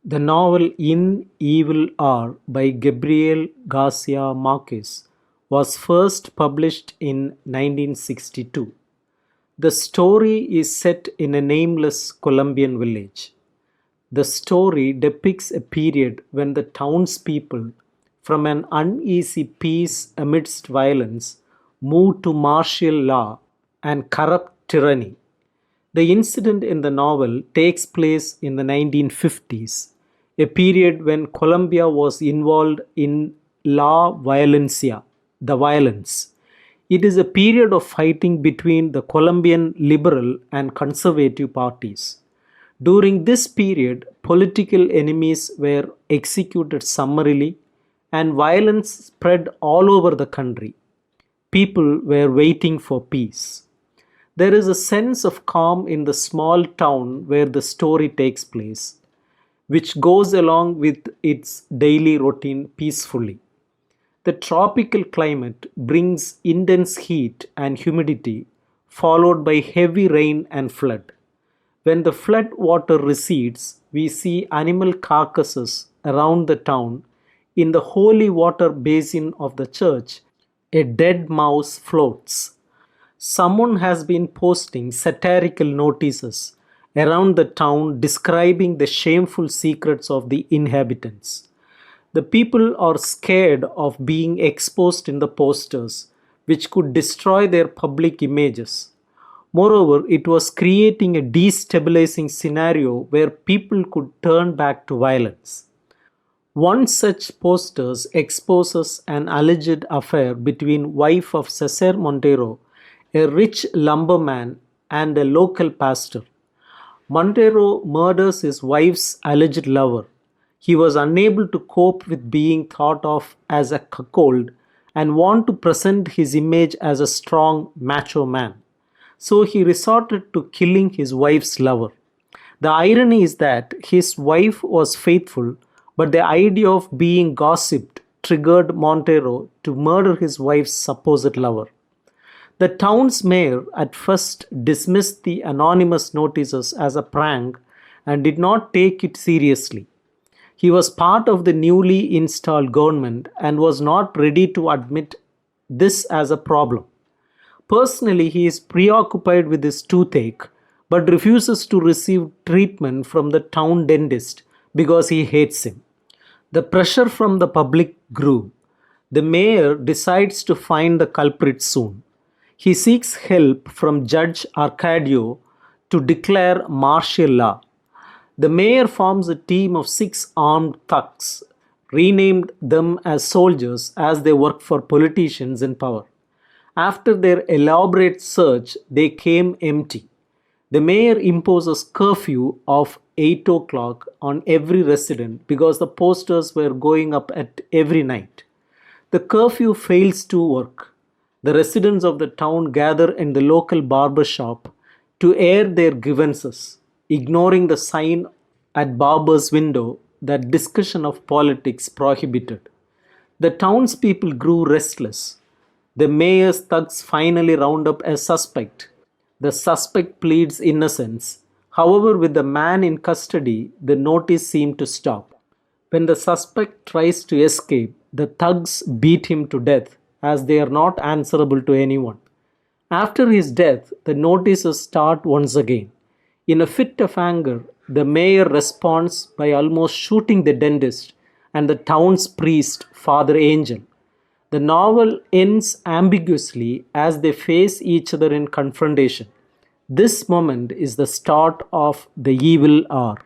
The novel In Evil Hour by Gabriel Garcia Marquez was first published in 1962. The story is set in a nameless Colombian village. The story depicts a period when the townspeople, from an uneasy peace amidst violence, moved to martial law and corrupt tyranny. The incident in the novel takes place in the 1950s, a period when Colombia was involved in La Violencia, the violence. It is a period of fighting between the Colombian liberal and conservative parties. During this period, political enemies were executed summarily and violence spread all over the country. People were waiting for peace. There is a sense of calm in the small town where the story takes place, which goes along with its daily routine peacefully. The tropical climate brings intense heat and humidity, followed by heavy rain and flood. When the flood water recedes, we see animal carcasses around the town. In the holy water basin of the church, a dead mouse floats. Someone has been posting satirical notices around the town describing the shameful secrets of the inhabitants. The people are scared of being exposed in the posters, which could destroy their public images. Moreover, it was creating a destabilizing scenario where people could turn back to violence. One such poster exposes an alleged affair between wife of Cesar Montero, a rich lumberman, and a local pastor. Montero murders his wife's alleged lover. He was unable to cope with being thought of as a cuckold and want to present his image as a strong macho man. So he resorted to killing his wife's lover. The irony is that his wife was faithful, but the idea of being gossiped triggered Montero to murder his wife's supposed lover. The town's mayor at first dismissed the anonymous notices as a prank and did not take it seriously. He was part of the newly installed government and was not ready to admit this as a problem. Personally, he is preoccupied with his toothache but refuses to receive treatment from the town dentist because he hates him. The pressure from the public grew. The mayor decides to find the culprit soon. He seeks help from Judge Arcadio to declare martial law. The mayor forms a team of 6 armed thugs, renamed them as soldiers as they work for politicians in power. After their elaborate search, they came empty. The mayor imposes curfew of 8 o'clock on every resident because the posters were going up at every night. The curfew fails to work. The residents of the town gather in the local barber shop to air their grievances, ignoring the sign at barber's window that discussion of politics prohibited. The townspeople grew restless. The mayor's thugs finally round up a suspect. The suspect pleads innocence. However, with the man in custody, the notice seemed to stop. When the suspect tries to escape, the thugs beat him to death as they are not answerable to anyone. After his death, the notices start once again. In a fit of anger, the mayor responds by almost shooting the dentist and the town's priest, Father Angel. The novel ends ambiguously as they face each other in confrontation. This moment is the start of the evil hour.